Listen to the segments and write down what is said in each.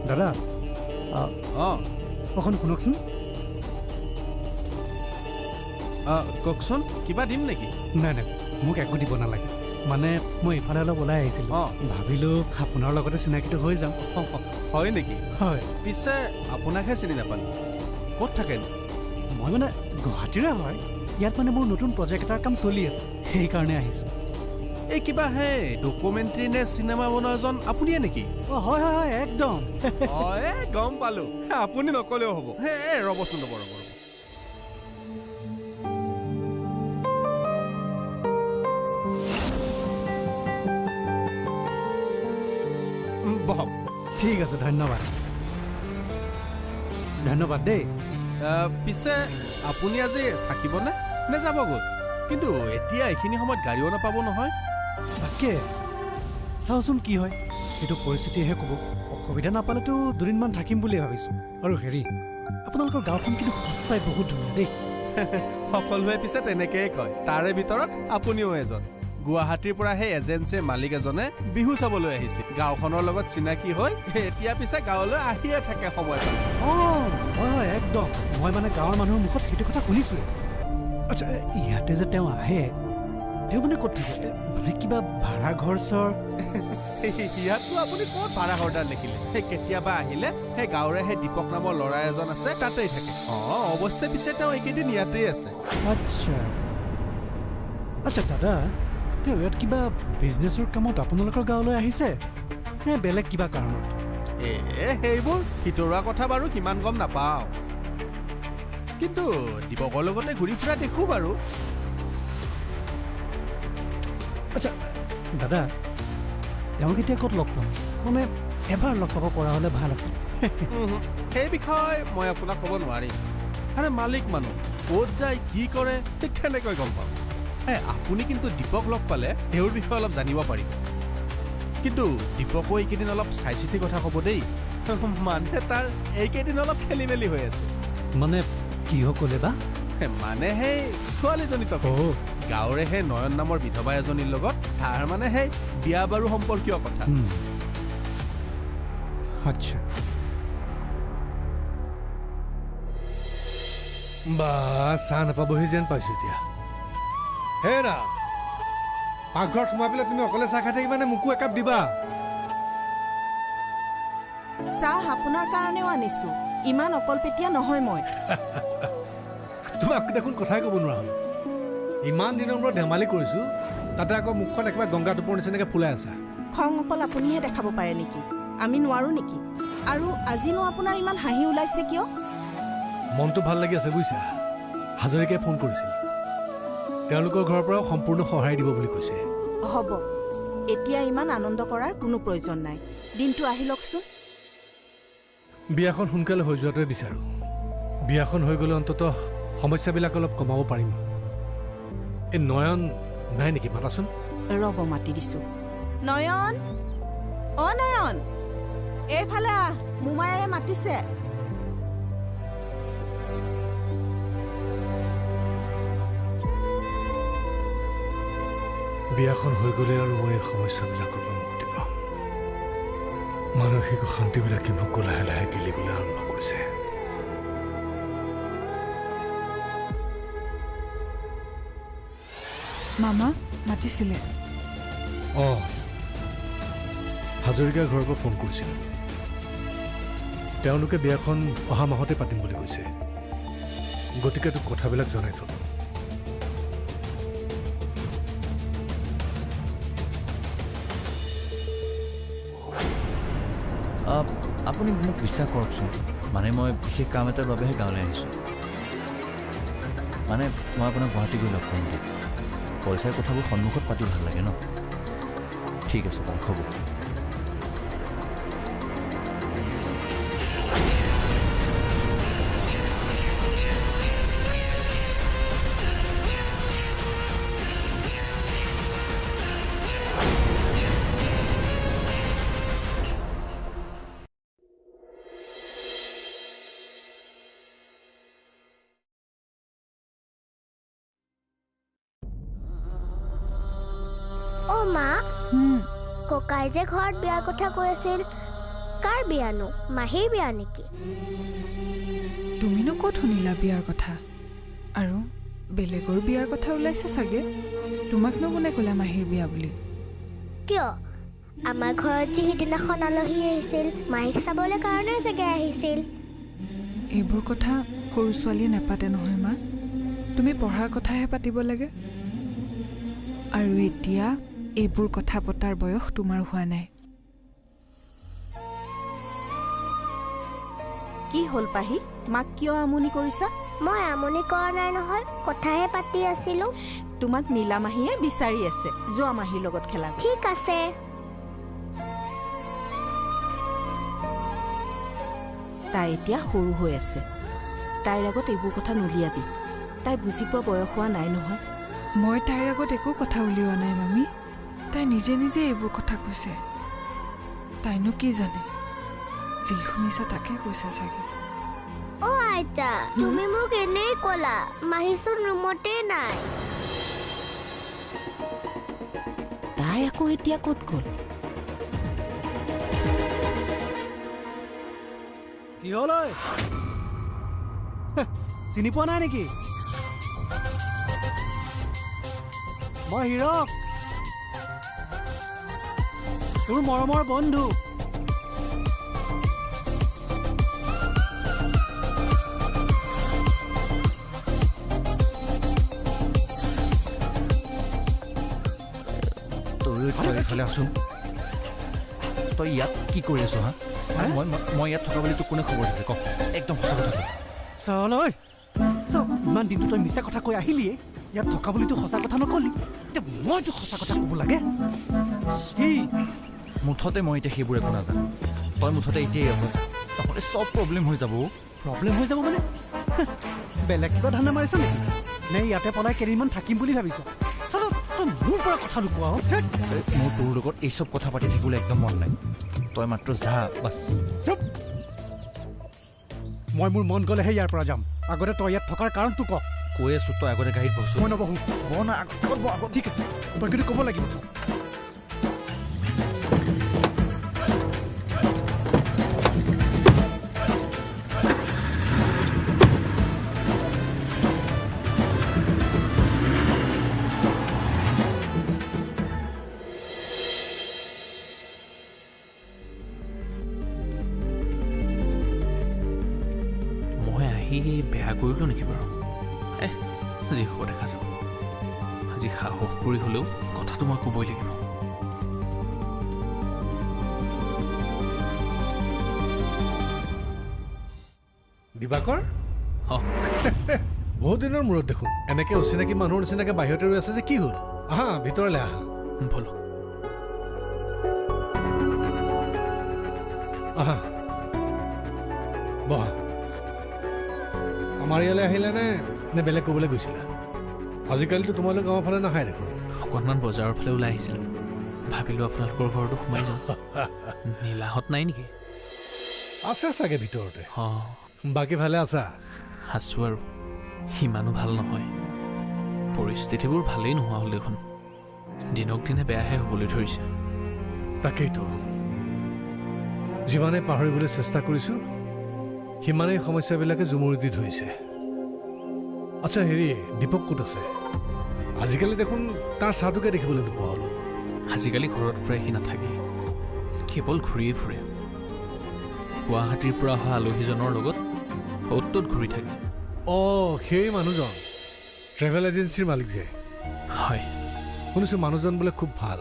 দাদা অকণ শুনকচোন। কওকচোন, কিবা দিম নেকি? নাই নাই, মোক একো দিব নালাগে। মানে মই ইফালে অলপ ওলাই আহিছিলোঁ, ভাবিলোঁ আপোনাৰ লগতে চিনাকিটো হৈ যাম। হয় নেকি? হয়। পিছে আপোনাকহে চিনি নাপালো, ক'ত থাকেনো? মই মানে গুৱাহাটীৰে হয়। ইয়াত মানে মোৰ নতুন প্ৰজেক্ট এটাৰ কাম চলি আছে, সেইকাৰণে আহিছোঁ। এই কিবা হে ডকুমেণ্টাৰী নে চিনেমা বনোৱা এজন আপুনিয়ে নেকি? অঁ হয় হয় হয়, একদম। গম পালো, আপুনি নকলেও হ'ব। ৰ'বচোন ৰ'ব। বহক। ঠিক আছে, ধন্যবাদ। ধন্যবাদ দেই। পিছে আপুনি আজি থাকিবনে নে যাবগৈ? কিন্তু এতিয়া এইখিনি সময়ত গাড়ীও নাপাব নহয়। তাকে চাওচোন কি হয়, এইটো পৰিস্থিতিহে ক'ব। অসুবিধা নাপালেতো দুদিনমান থাকিম বুলিয়ে ভাবিছোঁ। আৰু হেৰি, আপোনালোকৰ গাঁওখন কিন্তু সঁচাই বহুত ধুনীয়া দেই। সকলোৱে পিছে তেনেকেই কয়, তাৰে ভিতৰত আপুনিও এজন। গুৱাহাটীৰ পৰা সেই এজেঞ্চিৰ মালিক এজনে বিহু চাবলৈ আহিছিল। গাঁওখনৰ লগত চিনাকি হৈ এতিয়া পিছে গাঁৱলৈ আহিয়ে থাকে সময় পালে। হয় হয়, একদম। মই মানে গাঁৱৰ মানুহৰ মুখত সেইটো কথা শুনিছোঁ। আচ্ছা, ইয়াতে যে তেওঁ আহে, তেওঁ মানে ক'ত থাকে? মানে কিবা ভাড়া ঘৰ চৰ? ইয়াততো আপুনি ক'ত ভাড়া ঘৰদাৰ দেখিলে? কেতিয়াবা আহিলে সেই গাঁৱৰে সেই দীপক নামৰ ল'ৰা এজন আছে, তাতেই থাকে। অৱশ্যে পিছে তেওঁ এইকেইদিন ইয়াতেই আছে। আচ্ছা দাদা, তেওঁ ইয়াত কিবা বিজনেছৰ কামত আপোনালোকৰ গাঁৱলৈ আহিছে নে বেলেগ কিবা কাৰণত? সেইবোৰ ভিতৰুৱা কথা বাৰু সিমান গম নাপাওঁ, কিন্তু দীপকৰ লগতে ঘূৰি ফুৰা দেখোঁ বাৰু। আচ্ছা দাদা, তেওঁক এতিয়া ক'ত লগ পাম? মানে এবাৰ লগ পাব পৰা হ'লে ভাল আছিল। সেই বিষয়ে মই আপোনাক ক'ব নোৱাৰিম। আৰে মালিক মানুহ, ক'ত যায় কি কৰে ঠিক কেনেকৈ গম পাম? আপুনি কিন্তু দীপক লগ পালে তেওঁৰ বিষয়ে অলপ জানিব পাৰিব। কিন্তু দীপকো এইকেইদিন অলপ চাই চিতি কথা ক'ব দেই। মানে তাৰ এইকেইদিন অলপ খেলি মেলি হৈ আছে। মানে কিয় ক'লে বা? মানে সেই ছোৱালীজনী গাঁৱৰে সেই নয়ন নামৰ বিধৱা এজনীৰ লগত তাৰ মানে সেই বিয়া বাৰু সম্পৰ্কীয় কথা। আচ্ছা, বা চাহ নাপাবহি যেন পাইছো এতিয়া। হেৰা, পাকঘৰত সোমাই পেলাই তুমি অকলে চাহ খাই থাকিবা নে মোকো একাপ দিবা? চাহ আপোনাৰ কাৰণেও আনিছো, ইমান অকলপেটীয়া নহয় মই। তোমাক দেখোন কথাই ক'ব নোৱাৰা হ'লো। ইমান দিনৰ মূৰত ধেমালি কৰিছো, তাতে আকৌ মুখখন একেবাৰে গংগা টোপৰ নিচিনাকৈ ফুলাই আছা। খং অকল আপুনিহে দেখাব পাৰে নেকি? আমি নোৱাৰো নেকি? আৰু আজিনো আপোনাৰ ইমান হাঁহি ওলাইছে কিয়? মনটো ভাল লাগি আছে বুজিছা। হাজৰিকাই ফোন কৰিছিল, তেওঁলোকৰ ঘৰৰ পৰাও সম্পূৰ্ণ সহায় দিব বুলি কৈছে। হ'ব, এতিয়া ইমান আনন্দ কৰাৰ কোনো প্ৰয়োজন নাই। দিনটো আহি লওকচোন। বিয়াখন সোনকালে হৈ যোৱাটোৱে বিচাৰোঁ। বিয়াখন হৈ গ'লে অন্ততঃ সমস্যাবিলাক অলপ কমাব পাৰিম। এই নয়ন নাই নেকি? মাতাচোন। ৰ'ব, মাতি দিছো। নয়ন, অ নয়ন, এইফালে আহ, মোমায়েৰে মাতিছে। বিয়াখন হৈ গ'লে আৰু মই এই সমস্যাবিলাকৰ পৰা মুক্তি পাম। মানসিক অশান্তিবিলাকে মোক লাহে লাহে গিলিবলৈ আৰম্ভ কৰিছে। মামা মাতিছিলে। হাজৰিকাৰ ঘৰৰ পৰা ফোন কৰিছিল। তেওঁলোকে বিয়াখন অহা মাহতে পাতিম বুলি কৈছে। গতিকে তোক কথাবিলাক জনাই থ'লো। আপুনি মোক বিশ্বাস কৰকচোন, মানে মই বিশেষ কাম এটাৰ বাবেহে গাঁৱলৈ আহিছোঁ। মানে মই আপোনাক গুৱাহাটী গৈ লগ কৰিম দিয়ক। পইচাৰ কথাবোৰ সন্মুখত পাতি ভাল লাগে ন? ঠিক আছে বাৰু, হ'ব। মা, ককাই যে ঘৰত বিয়াৰ কথা কৈ আছিল, কাৰ বিয়ানো মাহীৰ বিয়া নেকি তুমিনো ক'ত শুনিলা বিয়াৰ কথা আৰু বেলেগৰ বিয়াৰ কথা ওলাইছে চাগে তোমাকনো কোনে ক'লে মাহীৰ বিয়া বুলি কিয় আমাৰ ঘৰত যি সিদিনাখন আলহী আহিছিল মাহীক চাবলৈ কাৰণে চাগে আহিছিল এইবোৰ কথা সৰু ছোৱালীয়ে নেপাতে নহয় মা তুমি পঢ়াৰ কথাহে পাতিব লাগে আৰু এতিয়া এইবোৰ কথা পতাৰ বয়স তোমাৰ হোৱা নাই কি হ'ল পাহি মাক কিয় আমনি কৰিছা মই আমনি কৰা নাই নহয় কথাহে পাতি আছিলোঁ তোমাক নীলা মাহীয়ে বিচাৰি আছে যোৱা মাহীৰ লগত খেলা ঠিক আছে তাই এতিয়া সৰু হৈ আছে তাইৰ আগত এইবোৰ কথা নুলিয়াবি তাই বুজি পোৱা বয়স হোৱা নাই নহয় মই তাইৰ আগত একো কথা উলিওৱা নাই মামী তাই নিজে নিজে এইবোৰ কথা কৈছে তাইনো কি জানে যি শুনিছা তাকে কৈছে চাগে অ' আইতা তুমি মোক এনেই ক'লা মাহীচোন ৰুমতে নাই তাই আকৌ এতিয়া ক'ত গ'ল কি হ'ল ঐ চিনি পোৱা নাই নেকি মই হীৰক তোৰ মৰমৰ বন্ধু এইফালে আছোন তই ইয়াত কি কৰি আছ হা মই ইয়াত থকা বুলি তোক কোনে খবৰ দিছে ক একদম সঁচা কথা চল ঐ ইমান দিনটো তই মিছা কথা কৈ আহিলিয়ে ইয়াত থকা বুলি তোৰ সঁচা কথা নকলি এতিয়া মই তোক সঁচা কথা ক'ব লাগে কি মুঠতে মই এতিয়া সেইবোৰ একো নাজানো তই মুঠতে এতিয়াই ইয়াত আছা নহ'লে চব প্ৰব্লেম হৈ যাব প্ৰব্লেম হৈ যাব মানে বেলেগ কিবা ধান্দা মাৰিছ নেকি নে ইয়াতে পলাই কেইদিনমান থাকিম বুলি ভাবিছ চল তই মোৰ পৰা কথা নোকোৱা মোৰ তোৰ লগত এই চব কথা পাতি থাকিবলৈ একদম মন নাই তই মাত্ৰ যা বাছ চুপ মই মোৰ মন গ'লেহে ইয়াৰ পৰা যাম আগতে তই ইয়াত থকাৰ কাৰণটো ক কৈ আছো তই আগতে গাড়ীত বহছো মই নবহো ঠিক আছে তই কিন্তু ক'ব লাগিব বেয়া কৰিলোঁ নেকি বাৰু যি হ'ব দেখা যাব আজি সাহস কৰি হ'লেও কথাটো মই ক'বই লাগিব দিবাকৰ বহুত দিনৰ মূৰত দেখোন এনেকে অচিনাকি মানুহৰ নিচিনাকে বাহিৰতে ৰৈ আছে যে কি হ'ল আহা ভিতৰলৈ আহা বলক আহা বহা আমাৰ ইয়ালৈ আহিলে নে বেলেগ ক'বলৈ গৈছিলা আজিকালিতো তোমালোক গাঁৱৰ ফালে নাখায় দেখোন অকণমান বজাৰৰ ফালে ওলাই আহিছিলোঁ ভাবিলোঁ আপোনালোকৰ ঘৰতো সোমাই যাওঁ নীলাহঁত নাই নেকি আছে চাগে ভিতৰতে অঁ বাকী ভালে আছা আছোঁ আৰু সিমানো ভাল নহয় পৰিস্থিতিবোৰ ভালেই নোহোৱা হ'ল দেখোন দিনক দিনে বেয়াহে হ'বলৈ ধৰিছে তাকেইতো যিমানে পাহৰিবলৈ চেষ্টা কৰিছোঁ সিমানেই সমস্যাবিলাকে জুমুৰি দি ধৰিছে আচ্ছা হেৰি দীপক ক'ত আছে আজিকালি দেখোন তাৰ চাহটোকে দেখিবলৈ নোপোৱা হ'লো আজিকালি ঘৰত প্ৰায় সি নাথাকে কেৱল ঘূৰিয়ে ফুৰে গুৱাহাটীৰ পৰা অহা আলহীজনৰ লগত অ'ত ত'ত ঘূৰি থাকে অঁ সেই মানুহজন ট্ৰেভেল এজেঞ্চিৰ মালিক যে হয় শুনিছোঁ মানুহজন বোলে খুব ভাল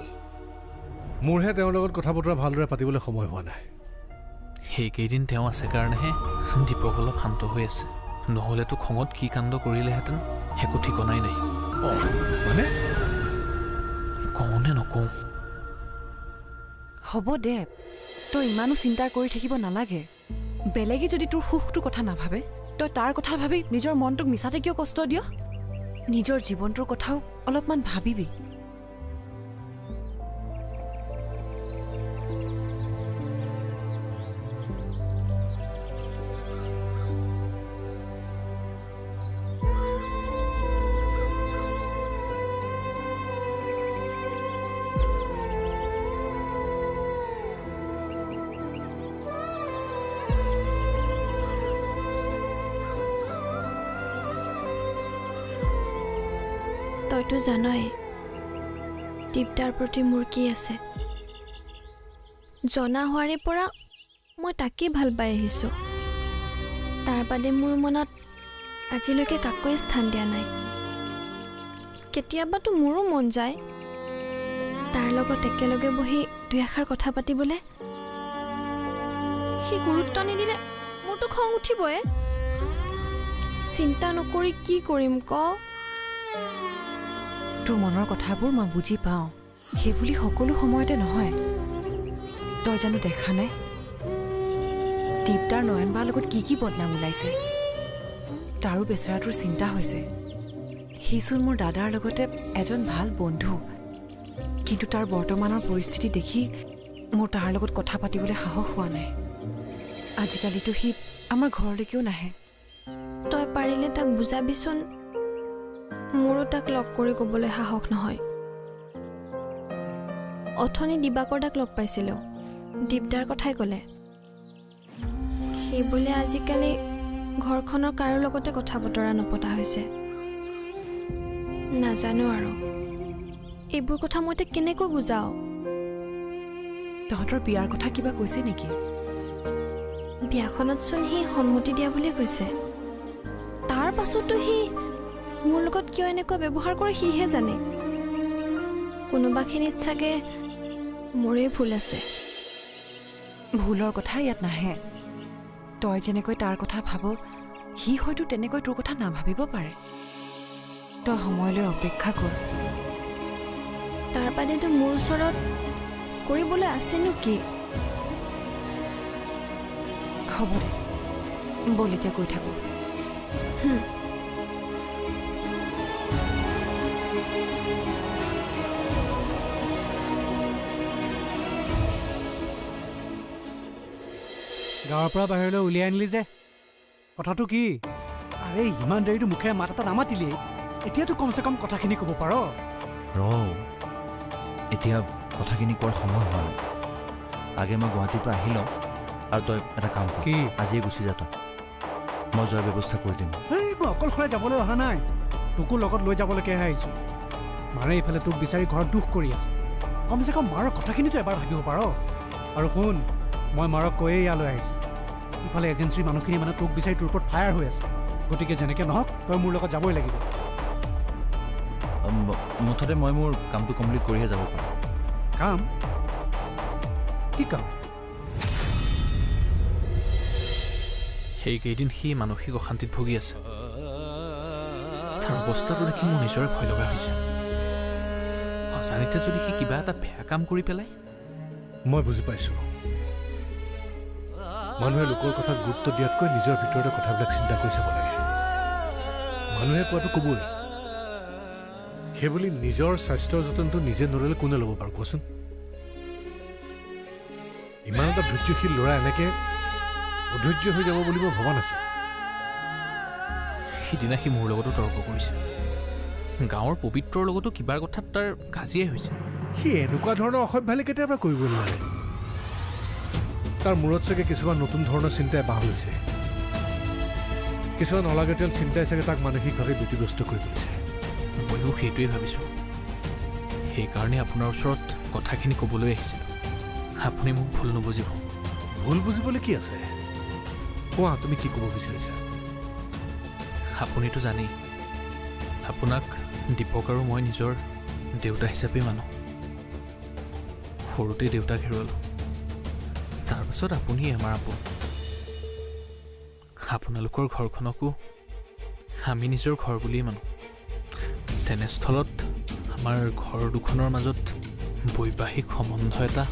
মোৰহে তেওঁৰ লগত কথা বতৰা ভালদৰে পাতিবলৈ সময় হোৱা নাই সেইকেইদিন তেওঁ আছে কাৰণেহে দীপক অলপ শান্ত হৈ আছে নহ'লেতো খঙত কি কাণ্ড কৰিলেহেঁতেন একো ঠিকনাই নাই অঁ মানে কওঁনে নকওঁ হ'ব দে তই ইমানো চিন্তা কৰি থাকিব নালাগে বেলেগে যদি তোৰ সুখটোৰ কথা নাভাবে তই তাৰ কথা ভাবি নিজৰ মনটোক মিছাতে কিয় কষ্ট দিয় নিজৰ জীৱনটোৰ কথাও অলপমান ভাবিবি তইতো জানই দীপদাৰ প্ৰতি মোৰ কি আছে জনা হোৱাৰে পৰা মই তাকেই ভাল পাই আহিছোঁ তাৰ বাদে মোৰ মনত আজিলৈকে কাকোৱে স্থান দিয়া নাই কেতিয়াবাতো মোৰো মন যায় তাৰ লগত একেলগে বহি দুই এষাৰ কথা পাতিবলৈ সি গুৰুত্ব নিদিলে মোৰতো খং উঠিবই চিন্তা নকৰি কি কৰিম ক তোৰ মনৰ কথাবোৰ মই বুজি পাওঁ সেইবুলি সকলো সময়তে নহয় তই জানো দেখা নাই দীপদাৰ নয়নবাৰ লগত কি বদনাম ওলাইছে তাৰো বেচেৰাটোৰ চিন্তা হৈছে সিচোন মোৰ দাদাৰ লগতে এজন ভাল বন্ধু কিন্তু তাৰ বৰ্তমানৰ পৰিস্থিতি দেখি মোৰ তাৰ লগত কথা পাতিবলৈ সাহস হোৱা নাই আজিকালিতো সি আমাৰ ঘৰলৈকেও নাহে তই পাৰিলে তাক বুজাবিচোন মোৰো তাক লগ কৰি ক'বলৈ সাহস নহয় অথনি দিবাকৰ তাক লগ পাইছিলোঁ দীপদাৰ কথাই ক'লে সেই বোলে আজিকালি ঘৰখনৰ কাৰো লগতে কথা বতৰা নপতা হৈছে নাজানো আৰু এইবোৰ কথা মই তাক কেনেকৈ বুজাওঁ তহঁতৰ বিয়াৰ কথা কিবা কৈছে নেকি বিয়াখনতচোন সি সন্মতি দিয়া বুলিয়ে কৈছে তাৰ পাছতো সি মোৰ লগত কিয় এনেকুৱা ব্যৱহাৰ কৰে সিহে জানে কোনোবাখিনিত চাগে মোৰেই ভুল আছে ভুলৰ কথা ইয়াত নাহে তই যেনেকৈ তাৰ কথা ভাব সি হয়তো তেনেকৈ তোৰ কথা নাভাবিব পাৰে তই সময়লৈ অপেক্ষা কৰ তাৰ বাদেতো মোৰ ওচৰত কৰিবলৈ আছেনো কি হ'ব দে বল এতিয়া কৈ থাকোঁ গাঁৱৰ পৰা বাহিৰলৈ উলিয়াই আনিলি যে কথাটো কি আৰে ইমান দেৰিটো মুখেৰে মাত এটা নামাতিলি এতিয়াতো কমচে কম কথাখিনি ক'ব পাৰ এতিয়া কথাখিনি কোৱাৰ সময় হোৱা নাই আগে মই গুৱাহাটীৰ পৰা আহি লওঁ আৰু তই এটা কাম কৰ কি আজিয়ে গুচি যা তই মই যোৱাৰ ব্যৱস্থা কৰি দিম এই মই অকলশৰে যাবলৈ অহা নাই তোকো লগত লৈ যাবলৈকেহে আহিছোঁ মাৰে এইফালে তোক বিচাৰি ঘৰত দুখ কৰি আছে কমচে কম মাৰৰ কথাখিনিতো এবাৰ ভাবিব পাৰ আৰু শুন মই মাৰক কৈয়ে ইয়ালৈ আহিছোঁ ইফালে এজেঞ্চিৰ মানুহখিনি মানে তোক বিচাৰি তোৰ ওপৰত ফায়াৰ হৈ আছে গতিকে যেনেকৈ নহওক তই মোৰ লগত যাবই লাগিব মুঠতে মই মোৰ কামটো কমপ্লিট কৰিহে যাব পাৰোঁ কাম কি কাম সেইকেইদিন সি মানসিক অশান্তিত ভুগি আছে তাৰ অৱস্থাটো দেখি মোৰ নিজৰে ভয় লগা হৈছে অজানিতে যদি সি কিবা এটা বেয়া কাম কৰি পেলাই মই বুজি পাইছোঁ মানুহে লোকৰ কথাত গুৰুত্ব দিয়াতকৈ নিজৰ ভিতৰতে কথাবিলাক চিন্তা কৰি চাব লাগে মানুহে কোৱাটো ক'বই সেইবুলি নিজৰ স্বাস্থ্যৰ যতনটো নিজে নল'লে কোনে ল'ব বাৰু কোৱাচোন ইমান এটা ধৈৰ্যশীল ল'ৰা এনেকৈ অধৈৰ্য হৈ যাব বুলি মই ভবা নাছিল সিদিনা সি মোৰ লগতো তৰ্ক কৰিছে গাঁৱৰ পবিত্ৰৰ লগতো কিবাৰ কথাত তাৰ কাজিয়াই হৈছে সি এনেকুৱা ধৰণৰ অসভ্যালি কেতিয়াৰ পৰা কৰিব নোৱাৰে তাৰ মূৰত চাগে কিছুমান নতুন ধৰণৰ চিন্তাই বাহ লৈছে কিছুমান অলাগতিয়াল চিন্তাই চাগে তাক মানসিকভাৱে ব্যতিগ্ৰস্ত কৰি তুলিছে ময়ো সেইটোৱে ভাবিছোঁ সেইকাৰণে আপোনাৰ ওচৰত কথাখিনি ক'বলৈ আহিছিলোঁ আপুনি মোক ভুল নুবুজিব ভুল বুজিবলৈ কি আছে কোৱা তুমি কি ক'ব বিচাৰিছা আপুনিতো জানেই আপোনাক দীপক আৰু মই নিজৰ দেউতা হিচাপে মানো সৰুতে দেউতাক হেৰুৱালোঁ তাৰপাছত আপুনি আমাৰ আপোন আপোনালোকৰ ঘৰখনকো আমি নিজৰ ঘৰ বুলিয়েই মানো তেনেস্থলত আমাৰ ঘৰ দুখনৰ মাজত বৈবাহিক সম্বন্ধ এটা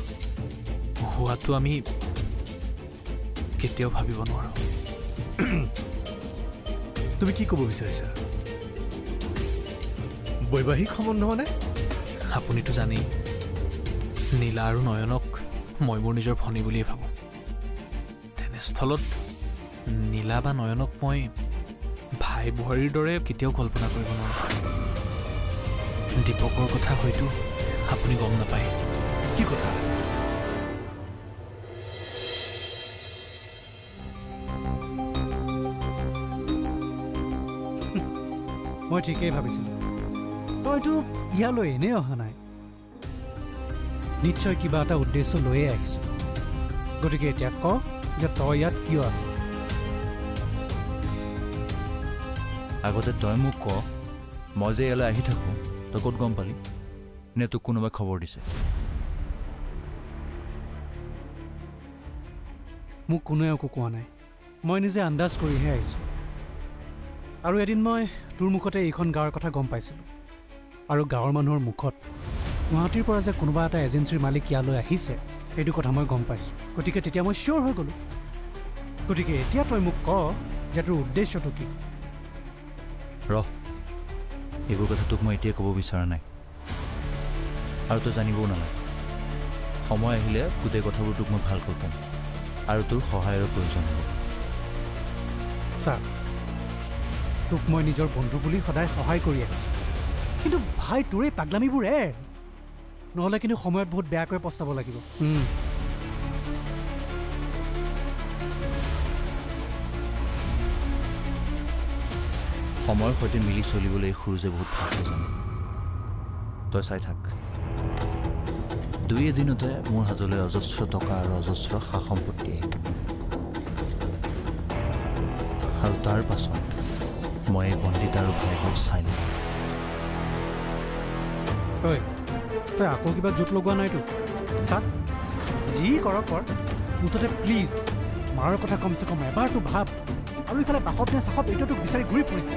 হোৱাটো আমি কেতিয়াও ভাবিব নোৱাৰোঁ তুমি কি ক'ব বিচাৰিছা বৈবাহিক সম্বন্ধ মানে আপুনিতো জানেই নীলা আৰু নয়নক মই মোৰ নিজৰ ভনী বুলিয়েই ভাবোঁ তেনেস্থলত নীলা বা নয়নক মই ভাই বোৱাৰীৰ দৰে কেতিয়াও কল্পনা কৰিব নোৱাৰোঁ দীপকৰ কথা হয়তো আপুনি গম নাপায় কি কথা মই ঠিকেই ভাবিছিলোঁ তইতো ইয়ালৈ এনেই অহা নাই, নিশ্চয় কিবা এটা উদ্দেশ্য লৈয়ে আহিছ। গতিকে এতিয়া ক যে তই ইয়াত কিয় আছ? আগতে তই মোক ক, মই যে ইয়ালৈ আহি থাকোঁ তই ক'ত গম পালি? নে তোক কোনোবাই খবৰ দিছে? মোক কোনোৱে একো কোৱা নাই, মই নিজে আন্দাজ কৰিহে আহিছোঁ। আৰু এদিন মই তোৰ মুখতে এইখন গাঁৱৰ কথা গম পাইছিলোঁ, আৰু গাঁৱৰ মানুহৰ মুখত গুৱাহাটীৰ পৰা যে কোনোবা এটা এজেঞ্চিৰ মালিক ইয়ালৈ আহিছে সেইটো কথা মই গম পাইছোঁ। গতিকে তেতিয়া মই চিয়'ৰ হৈ গ'লোঁ। গতিকে এতিয়া তই মোক ক যে তোৰ উদ্দেশ্যটো কি? ৰহ, এইবোৰ কথা তোক মই এতিয়াই ক'ব বিচৰা নাই, আৰু তই জানিবও নালাগে। সময় আহিলে গোটেই কথাবোৰ তোক মই ভালকৈ ক'ম, আৰু তোৰ সহায়ৰ প্ৰয়োজন হ'ব। চা, তোক মই নিজৰ বন্ধু বুলি সদায় সহায় কৰি আহিছোঁ, কিন্তু ভাই তোৰ এই পাগলামিবোৰ এৰ, নহ'লে কিন্তু সময়ত বহুত বেয়াকৈ পস্তাব লাগিব। সময়ৰ সৈতে মিলি চলিবলৈ এই সুৰুজে বহুত ভালকৈ জানে। তই চাই থাক, দুই এদিনতে মোৰ হাজলৈ অজস্ৰ টকা আৰু অজস্ৰ সা সম্পত্তি আহিব, আৰু তাৰ পাছত মই এই বন্দিতা আৰু ভাইবোৰ চাই ল'ম। তই আকৌ কিবা জোট লগোৱা নাইতো? চা, যি কৰ কৰ, মুঠতে প্লিজ মাৰ কথা কমচে কম এবাৰতো ভাব। আৰু ইফালে বাসপ নে চাসপ এইটো তোক বিচাৰি ঘূৰি ফুৰিছে।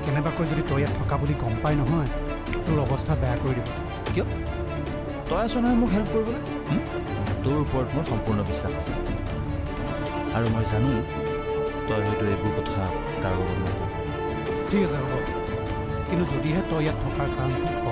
কেনেবাকৈ যদি তই ইয়াত থকা বুলি গম পাই নহয়, তোৰ অৱস্থা বেয়া কৰি দিব। কিয়? তই আছ নহয় মোক হেল্প কৰিবলৈ। তোৰ ওপৰত মোৰ সম্পূৰ্ণ বিশ্বাস আছে, আৰু মই জানো তই হয়তো এইবোৰ কথা কাৰো লগত নকওঁ। ঠিক আছে হ'ব, কিন্তু যদিহে তই ইয়াত থকাৰ কাৰণটো ক